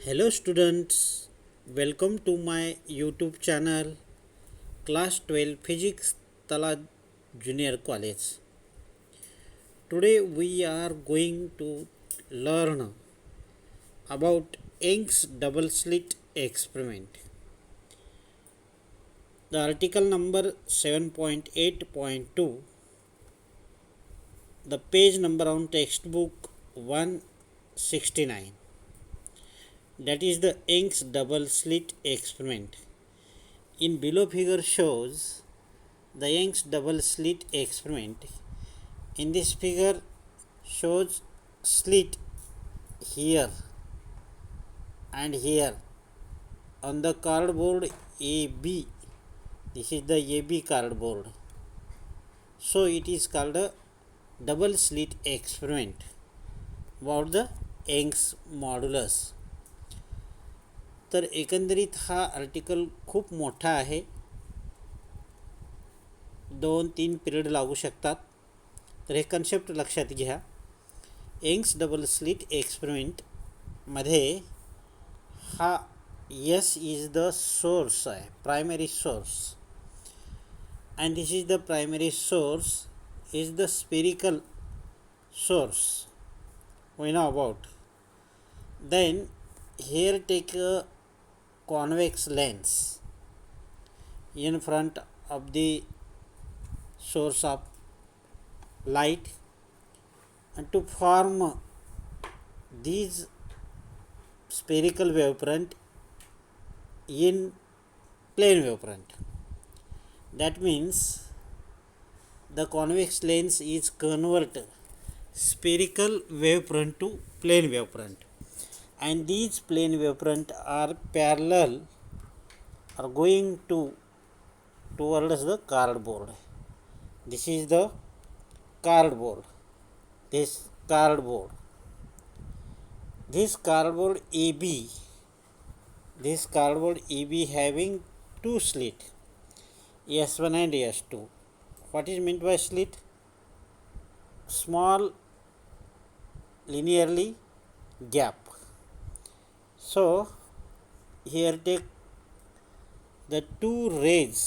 Hello students, welcome to my YouTube channel Class 12 Physics Tala Junior College. Today we are going to learn about Young's double slit experiment. The article number 7.8.2, the page number on textbook 169. That is the Young's double slit experiment. In below figure shows the Young's double slit experiment. In this figure shows slit here and here on the cardboard AB. This is the AB cardboard. So it is called a double slit experiment about the Young's modulus. तर एकंदरीत हा article खूप मोठा आहे, 2-3 period लागू शकतात. तर हे कन्सेप्ट लक्षात घ्या. यंग्स डबल स्लिट एक्सपेरिमेंटमध्ये हा एस इज द सोर्स आहे, primary source, and this is the primary source is the spherical source we know about. Then here take a convex lens in front of the source of light, and to form these spherical wavefront in plane wavefront. That means the convex lens is convert spherical wavefront to plane wavefront, and these plane wavefront are parallel or going towards the cardboard. This is the cardboard. This cardboard AB, this cardboard AB having two slit, S1 and S2. What is meant by slit? Small linearly gap. So here take the two rays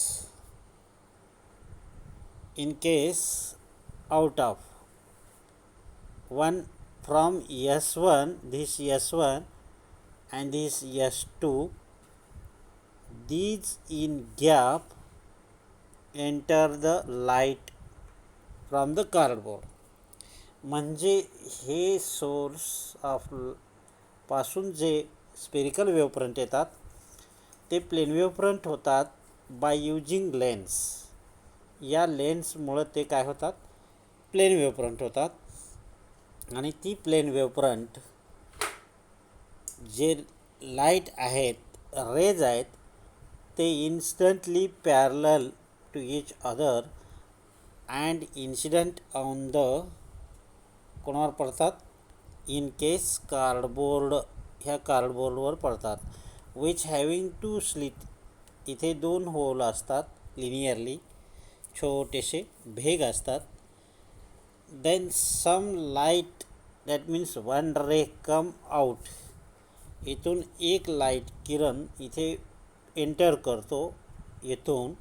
in case out of one from S1, this S1 and this S2, these in gap enter the light from the cardboard. म्हणजे हे source of पासून जे spherical wavefront येतात ते plain wavefront होतात by using lens. या लेन्समुळं ते काय होतात, प्लेन वेवफ्रंट होतात. आणि ती प्लेन वेवफ्रंट जे लाईट आहेत, रेज आहेत, ते instantly parallel to each other and incident on the कोणावर पडतात, इन केस कार्डबोर्ड, ह्या कार्डबोर्डवर पडतात. विच हॅविंग टू स्लिट, इथे दोन होल असतात, लिनियरली छोटेसे भेग असतात. Then some light, that means one ray come out, इथून एक लाईट किरण इथे एंटर करतो इथून,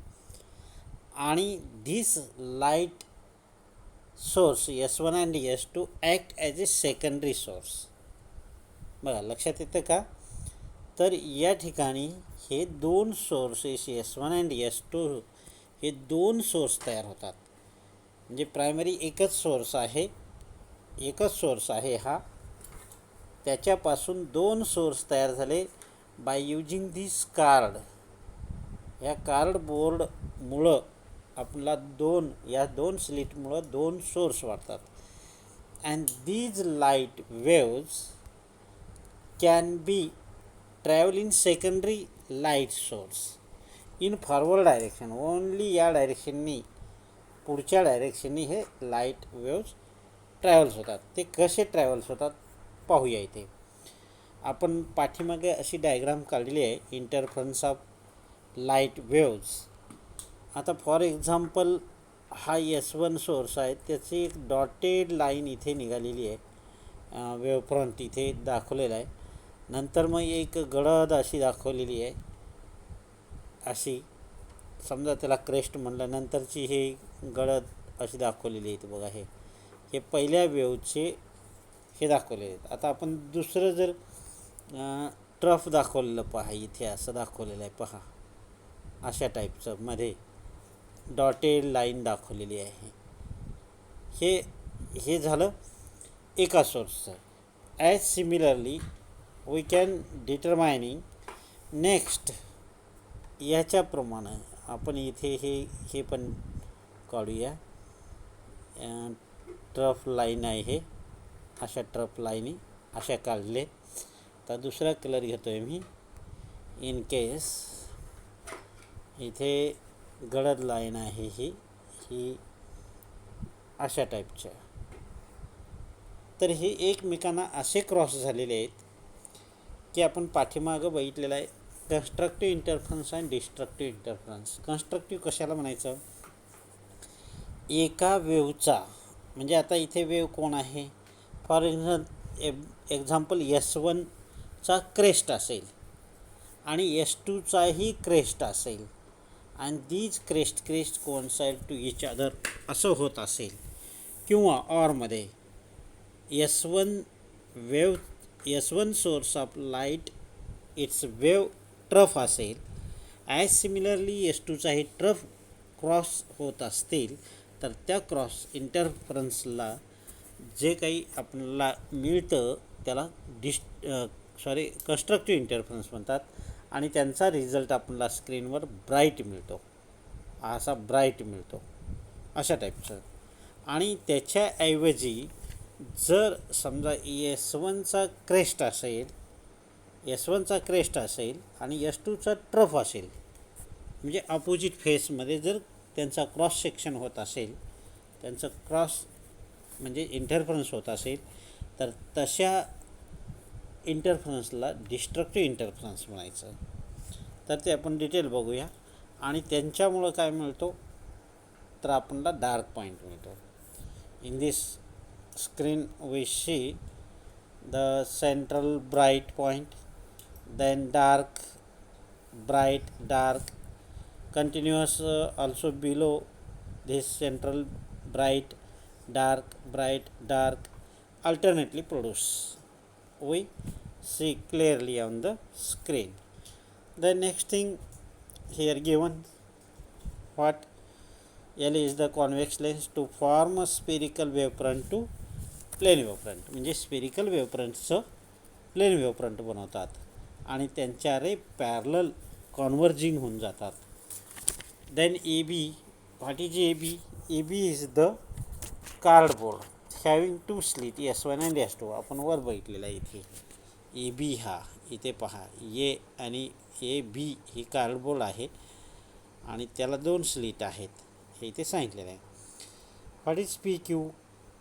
आणि this light source S1 and S2 act as a secondary source. बघा लक्षात येतं का? तर या ठिकाणी हे दोन सोर्सेस S1 अँड S2 हे दोन सोर्स तयार होतात. म्हणजे प्रायमरी एकच सोर्स आहे हा, त्याच्यापासून दोन सोर्स तयार झाले बाय यूजिंग दिस कार्ड. ह्या कार्डबोर्डमुळं आपला या दोन स्लिटमुळं दोन सोर्स वाढतात. And these light waves can be travel in secondary light source in forward direction. Only या डायरेक्शननी, पुढच्या डायरेक्शननी हे लाईट वेव्स ट्रॅव्हल्स होतात. ते कसे ट्रॅव्हल्स होतात पाहूया. इथे आपण पाठीमागे अशी डायग्राम काढलेली आहे, इंटरफरन्स ऑफ लाईट वेव्स. आता फॉर एक्झाम्पल हा S1 सोर्स आहे, त्याची एक डॉटेड लाईन इथे निघालेली आहे, वेवफ्रंट इथे दाखवलेला आहे. नंतर मग एक गडद अशी दाखवलेली आहे, अशी समजा त्याला क्रेस्ट म्हणलं, नंतरची हे गडद अशी दाखवलेली आहे. बघा हे पहिल्या वेवचे हे दाखवलेले आहेत. आता आपण दुसरं जर ट्रफ दाखवलेलं पहा, इथे असं दाखवलेलं आहे पहा, अशा टाईपचं मध्ये डॉटेड लाईन दाखवलेली आहे. हे झालं एका सोर्सचं. As similarly we can determining next, याच्याप्रमाणे आपण इथे हे पण काढूया. ट्रफ लाईन आहे, हे अशा ट्रफ लाईनी अशा काढले. तर दुसरा कलर घेतो आहे मी. इन केस इथे गडद लाईन आहे, ही अशा टाईपच्या. तर हे एकमेकांना असे क्रॉस झालेले आहेत की आपण पाठीमागं बघितलेलं आहे कन्स्ट्रक्टिव्ह इंटरफरन्स आणि डिस्ट्रक्टिव्ह इंटरफरन्स. कन्स्ट्रक्टिव्ह कशाला म्हणायचं? एका वेवचा, म्हणजे आता इथे वेव कोण आहे, फॉर एक्झाम्पल S1चा क्रेस्ट असेल आणि S2चाही क्रेस्ट असेल, आणि these crest coincide to each other असं होत असेल, किंवा ऑरमध्ये S1 source of light its wave trough असेल, ॲज सिमिलरली S2चाही ट्रफ क्रॉस होत असतील, तर त्या क्रॉस इंटरफरन्सला जे काही आपल्याला मिळतं त्याला कन्स्ट्रक्टिव्ह इंटरफरन्स म्हणतात. आणि त्यांचा रिझल्ट आपल्याला स्क्रीनवर ब्राईट मिळतो, असा ब्राईट मिळतो अशा टाईपचं. आणि त्याच्याऐवजी जर समजा S1चा क्रेस्ट असेल आणि S2चा ट्रफ असेल, म्हणजे अपोजिट फेसमध्ये जर त्यांचा क्रॉस सेक्शन होत असेल, त्यांचं क्रॉस म्हणजे इंटरफरन्स होत असेल, तर तशा इंटरफरन्सला डिस्ट्रक्टिव्ह इंटरफरन्स म्हणायचं. तर ते आपण डिटेल बघूया. आणि त्यांच्यामुळं काय मिळतो, तर आपल्याला डार्क पॉईंट मिळतो. In this screen we see the central bright point, then dark, bright, dark, continuous also below this central bright, dark alternately produce. We see clearly on the screen. The next thing here given, what L is the convex lens to form a spherical wavefront to plane wavefront. म्हणजे spherical वेवफ्रंटचं plain wavefront बनवतात आणि त्यांच्या रे parallel converging होऊन जातात. Then AB, what is AB? AB is the cardboard having two slit S1 and S2. आपण वर बघितलेला आहे इथे AB, हा इथे पहा, ए आणि AB ही कार्डबोर्ड आहे आणि त्याला दोन स्लीट आहेत, हे इथे सांगितलेलं आहे. What is PQ?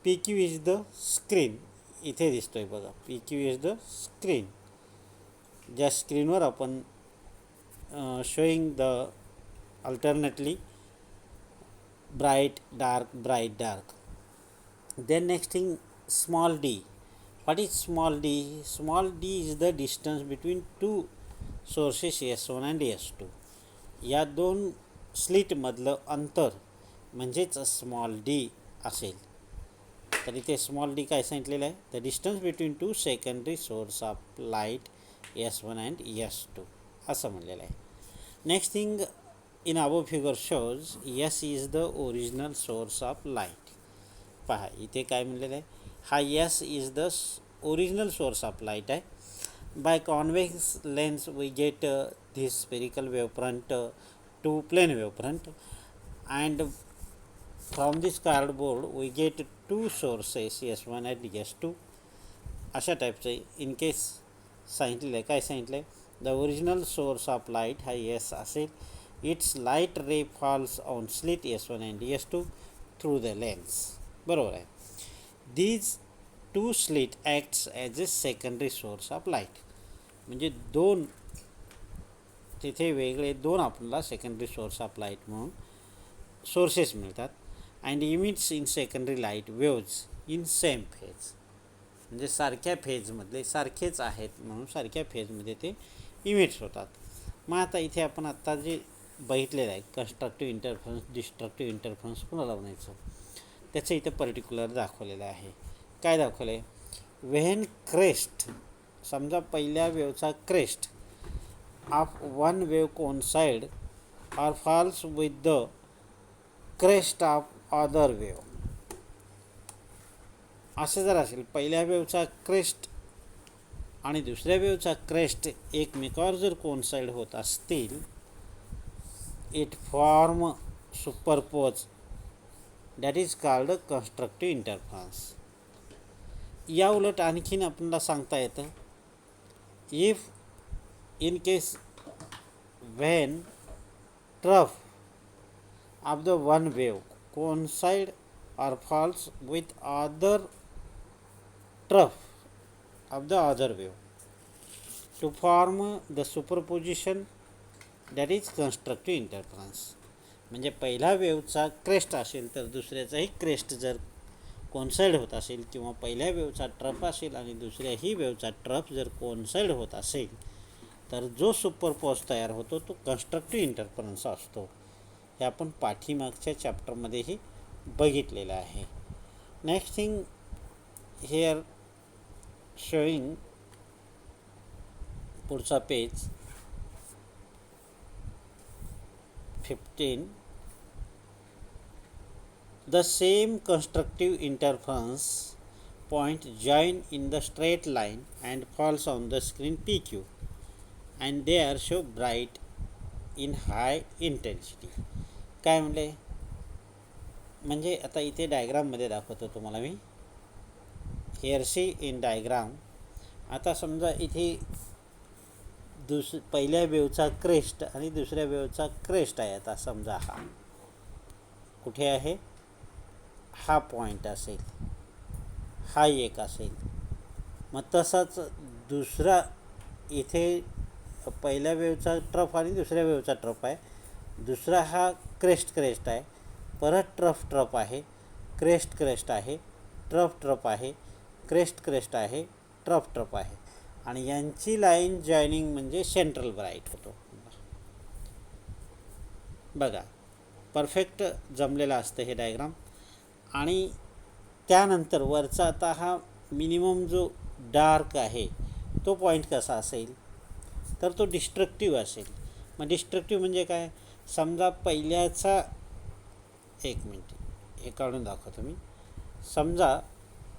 PQ is the screen. इथे दिसतोय बघा, PQ इज द स्क्रीन. ज्या स्क्रीनवर आपण showing the alternately bright, dark. Then next thing, small d. What is small d? Small d is the distance between two sources S1 and S2. या दोन स्लिटमधलं अंतर म्हणजेच स्मॉल डी असेल. तर इथे स्मॉल डी काय सांगितलेलं आहे, the distance between two secondary source of light S1 and S2 असं म्हणलेलं आहे. Next thing in above figure shows S is the original source of light. पहा इथे काय म्हणलेलं आहे, हा S is the original source of light आहे. By convex lens we get this spherical wavefront to plane wavefront, and from this cardboard we get two sources S1 and S2 अशा टाईपचं. In case सांगितलेलं आहे, काय सांगितलं आहे, the original source of light हा S असेल. Its light ray falls on slit S1 and S2 through the lens. बरोबर आहे. These two slit acts as a secondary source of light. म्हणजे दोन तिथे वेगळे दोन आपल्याला सेकंडरी सोर्स ऑफ लाईट म्हणून सोर्सेस मिळतात. And emits in secondary light waves in same phase. म्हणजे सारख्या फेजमधले सारखेच आहेत म्हणून सारख्या फेजमध्ये ते इमिट्स होतात. मग आता इथे आपण आत्ता जे बघितलेलं आहे कन्स्ट्रक्टिव्ह इंटरफरन्स, डिस्ट्रक्टिव्ह इंटरफरन्स कुणाला म्हणायचं त्याचं इथं पर्टिक्युलर दाखवलेलं आहे. काय दाखवलं आहे? व्हेन क्रेस्ट, समजा पहिल्या वेवचा crest of one wave coincide or falls with the crest of other wave. असं जर असेल, पहिल्या वेवचा क्रेस्ट आणि दुसऱ्या वेवचा क्रेस्ट एकमेकावर जर कोइन्साइड होत असतील, it form superpose, that is called constructive interference. या उलट आणखीन आपल्याला सांगता येतं, if in case when trough of the one wave coincide or falls with other trough of the other wave to form the superposition, that is constructive interference. म्हणजे पहिला वेवचा crest असेल तर दुसऱ्याचाही क्रेस्ट जर कोइन्साइड होत असेल किंवा पहिल्या वेवचा ट्रफ असेल आणि दुसऱ्याही वेवचा ट्रफ जर कोइन्साइड होत असेल तर जो सुपरपोज तयार होतो तो कन्स्ट्रक्टिव्ह इंटरफरन्स असतो. हे आपण पाठीमागच्या चॅप्टरमध्येही बघितलेलं आहे. नेक्स्ट थिंग हिअर शोईंग, पुढचा page 15. The same constructive interference point join in the straight line and falls on the screen PQ and they are show bright in high intensity. काय म्हणले? म्हणजे आता इथे डायग्राममध्ये दाखवतो तुम्हाला मी. Here see in diagram. आता समजा इथे पहिल्या वेवचा क्रेस्ट आणि दुसऱ्या वेवचा क्रेस्ट आहे. आता समजा हा कुठे आहे? हा पॉईंट असेल, हा एक असेल. मग तसाच दुसरा इथे पहिल्या वेवचा ट्रफ आणि दुसऱ्या वेवचा ट्रफ आहे. दुसरा हा क्रेस्ट आहे, परत ट्रफ आहे, क्रेस्ट आहे, ट्रफ आहे, क्रेस्ट आहे, ट्रफ आहे आणि यांची लाईन जॉईनिंग म्हणजे सेंट्रल ब्राईट होतो. बघा, परफेक्ट जमलेलं असतं हे डायग्राम. आणि त्यानंतर वरचा आता हा मिनिमम जो डार्क आहे तो पॉईंट कसा असेल तर तो डिस्ट्रक्टिव्ह असेल. मग डिस्ट्रक्टिव्ह म्हणजे काय? समजा पहिल्याचा, एक मिनिट हे काढून दाखवतो मी. समजा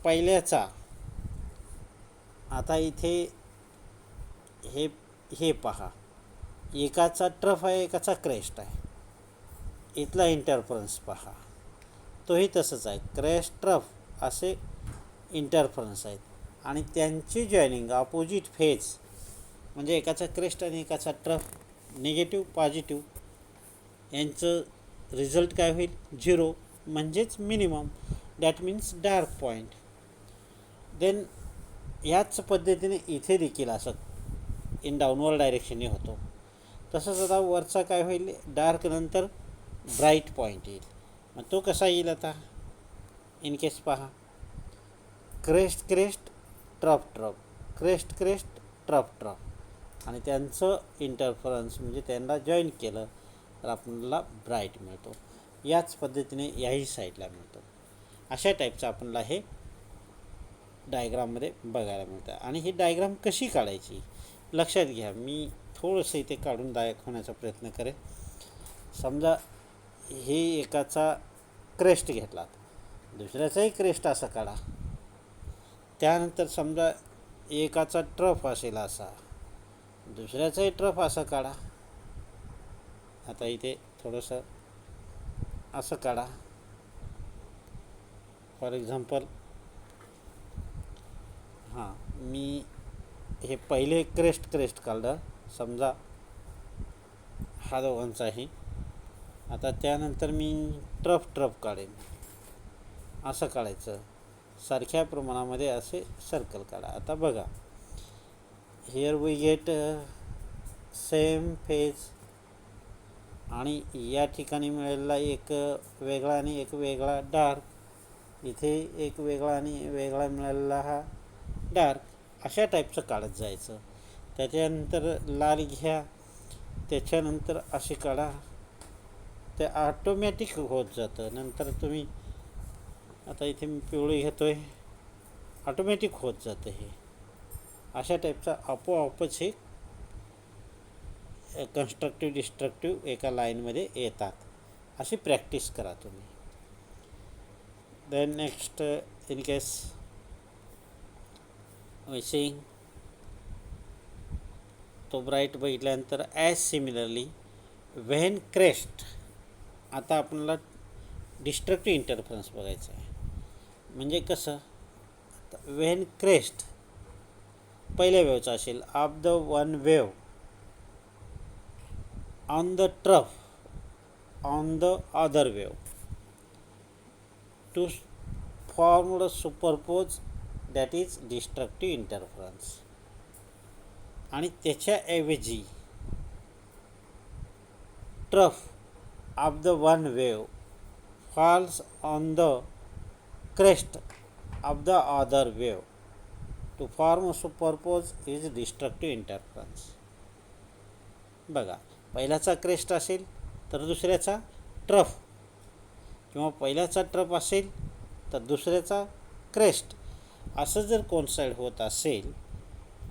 पहिल्याचा, आता इथे हे पहा, एकाचा ट्रफ आहे, एकाचा क्रेस्ट आहे. इथला इंटरफरन्स पहा, तोही तसंच आहे. क्रेस्ट ट्रफ असे इंटरफरन्स आहेत आणि त्यांची जॉईनिंग अपोजिट फेज म्हणजे एकाचा क्रेस्ट आणि एकाचा ट्रफ, निगेटिव्ह पॉझिटिव्ह, यांचं रिझल्ट काय होईल? 0, म्हणजेच minimum, that means dark point. Then ह्याच पद्धतीने इथे देखील असं इन डाऊनवर्ड डायरेक्शनने होतो. तसंच आता वरचा काय होईल? डार्क नंतर ब्राईट पॉईंट येईल. मग तो कसा येईल? आता इन केस पहा, क्रेस्ट ट्रफ, क्रेस्ट ट्रफ आणि त्यांचं इंटरफरन्स म्हणजे त्यांना जॉईन केलं तर आपल्याला ब्राईट मिळतो. याच पद्धतीने याही साईडला मिळतो. अशा टाईपचं आपल्याला हे डायग्राममध्ये बघायला मिळतं. आणि ही डायग्राम कशी काढायची लक्षात घ्या. मी थोडंसं इथे काढून दाखवण्याचा प्रयत्न करेन. समजा हे एकाचा क्रेस्ट घेतला, दुसऱ्याचाही क्रेस्ट असा काढा. त्यानंतर समजा एकाचा ट्रफ असेल असा, दुसऱ्याचाही ट्रफ असा काढा. आता इथे थोडंसं असं काढा. फॉर एक्झाम्पल मी हे पहिले क्रेस्ट काढलं, समजा हा दोघांचाही. आता त्यानंतर मी ट्रफ काढेन. असं काढायचं, सारख्या प्रमाणामध्ये असे सर्कल काढा. आता बघा, here we get same phase आणि या ठिकाणी मिळालेला एक वेगळा आणि एक वेगळा डार्क, इथे एक वेगळा आणि वेगळा मिळालेला हा डार्क अशा टाईपचं काढत जायचं. त्याच्यानंतर लाल घ्या, त्याच्यानंतर असे काढा, ते ऑटोमॅटिक होत जातं. नंतर तुम्ही आता इथे मी पिवळी घेतो आहे, ऑटोमॅटिक होत जातं. हे अशा टाईपचा आपोआपच हे कन्स्ट्रक्टिव्ह डिस्ट्रक्टिव्ह एका लाईनमध्ये येतात. अशी प्रॅक्टिस करा तुम्ही. Then next, in case wishing तो ब्राईट बघितल्यानंतर ॲज सिमिलरली व्हेन क्रेस्ट, आता आपल्याला डिस्ट्रक्टिव्ह इंटरफरन्स बघायचं आहे. म्हणजे कसं, व्हेन क्रेस्ट पहिल्या वेवचा असेल of the one wave on the trough on the other wave to form superpose, that is destructive interference. आणि त्याच्याऐवजी trough of the one wave falls on the crest of the other wave to form superpose is destructive interference. बघा, पहिल्याचा crest असेल तर दुसऱ्याचा trough, किंवा पहिल्याचा trough असेल तर दुसऱ्याचा क्रेस्ट, असं जर कोइन्साइड होत असेल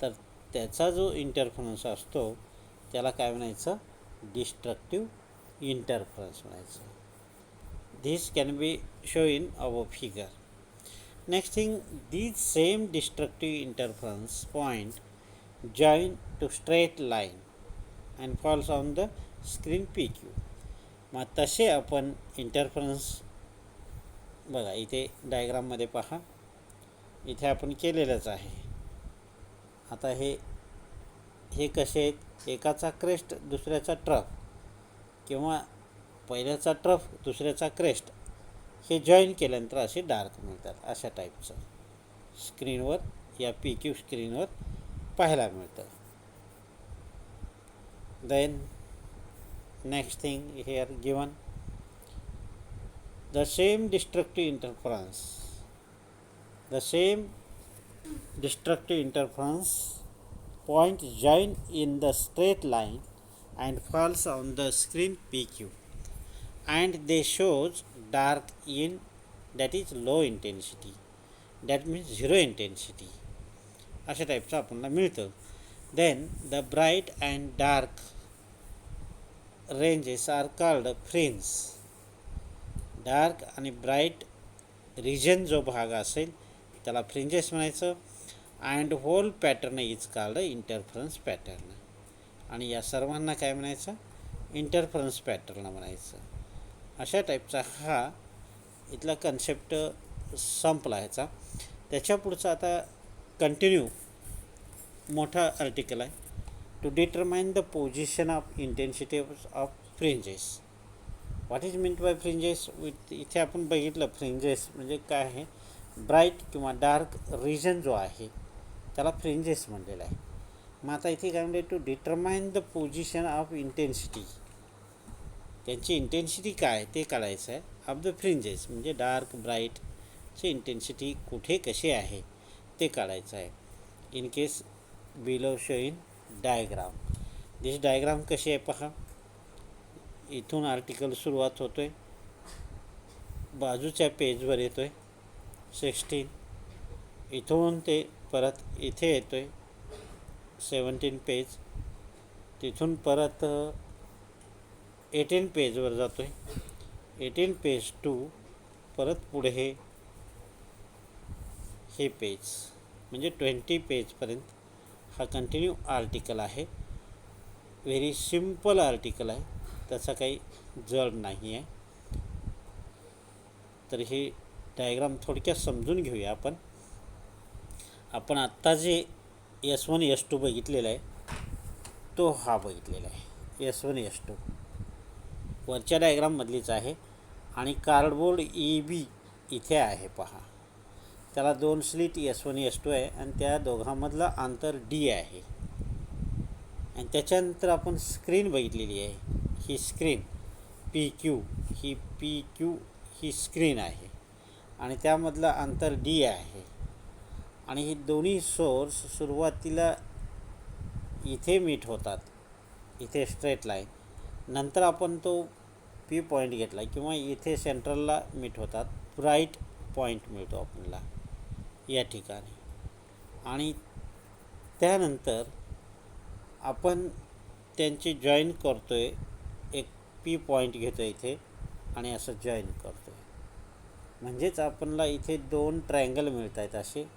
तर त्याचा जो इंटरफरन्स असतो त्याला काय म्हणायचं, डिस्ट्रक्टिव्ह इंटरफरन्स म्हणायचं. This can be show in our figure. Next thing, these same destructive interference point join to straight line and falls on the screen PQ. मग तसे आपण इंटरफरन्स बघा, इथे डायग्राममध्ये पहा, इथे आपण केलेलंच आहे. आता हे कसे आहेत, एकाचा क्रेस्ट दुसऱ्याचा ट्रफ, किंवा पहिल्याचा ट्रफ दुसऱ्याचा क्रेस्ट, हे जॉईन केल्यानंतर असे डार्क मिळतात. अशा टाईपचं स्क्रीनवर, या PQ स्क्रीनवर पाहायला मिळतं. Then next thing here given, the same destructive interference point join in the straight line and falls on the screen PQ, and they shows dark in, that is low intensity, that means zero intensity. अशा टाईपचं आपल्याला मिळतं. Then the bright and dark ranges are called fringe. Dark आणि bright region जो भाग असेल त्याला fringes म्हणायचं. And whole pattern is called interference pattern. आणि या सर्वांना काय म्हणायचं, इंटरफरन्स पॅटर्न म्हणायचं. अशा टाईपचा हा इथला कन्सेप्ट संपला ह्याचा. त्याच्या पुढचा आता कंटिन्यू मोठा आर्टिकल आहे, to determine the position of intensity of fringes. What is meant by fringes. इथे आपण बघितलं फ्रिंजेस म्हणजे काय आहे, ब्राईट किंवा डार्क रिजन जो आहे त्याला फ्रिंजेस म्हणलेला आहे. मग आता इथे काय म्हणजे, to determine the position of intensity, त्यांची इंटेन्सिटी काय ते काढायचं आहे. ऑफ द फ्रिंजेस म्हणजे डार्क ब्राईटची इंटेन्सिटी कुठे कशी आहे ते काढायचं आहे. In case below show in diagram. This diagram कशी आहे पहा. इथून आर्टिकल सुरुवात होतो आहे, बाजूच्या पेजवर येतो आहे 16, इथून ते परत इथे येतो आहे 17 पेज, तिथून परत 18 पेजवर जातो आहे, 18 पेज टू परत पुढे हे पेज, म्हणजे 20 पेजपर्यंत हा कंटिन्यू आर्टिकल आहे. व्हेरी सिम्पल आर्टिकल आहे, त्याचा काही जड नाही आहे. तर ही डायग्राम थोडक्यात समजून घेऊया आपण. आपण आत्ता जे S1 S2 बघितलेला आहे तो हा बघितलेला आहे. S1 S2 वरच्या डायग्राममधलीच आहे. आणि कार्डबोर्ड EB इथे आहे पहा. त्याला 2 स्लिट S1 S2 आहे आणि त्या दोघांमधलं अंतर D आहे. आणि त्याच्यानंतर आपण स्क्रीन बघितलेली आहे. ही स्क्रीन PQ, ही PQ ही स्क्रीन आहे आणि त्यामधलं अंतर D आहे. आणि ही दोन्ही सोर्स सुरुवातीला इथे मीट होतात, इथे स्ट्रेट लाईन, नंतर आपण तो पी पॉईंट घेतला किंवा इथे सेंट्रलला मीट होतात, ब्राईट पॉईंट मिळतो आपल्याला या ठिकाणी. आणि त्यानंतर आपण त्यांची जॉईन करतो आहे, एक पी पॉईंट घेतो इथे आणि असं जॉईन करतो आहे. म्हणजेच आपल्याला इथे दोन ट्रायंगल मिळत आहेत असे.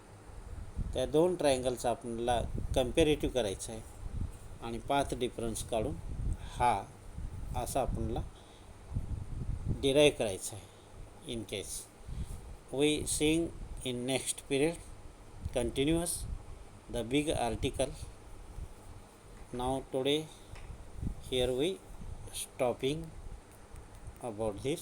त्या दोन ट्रायंगलचा आपल्याला कम्पॅरेटिव्ह करायचं आहे आणि पाथ डिफरन्स काढून हा असा आपल्याला डिराईव्ह करायचा आहे. In case we seeing in next period continuous the big article. Now today here we stopping about this.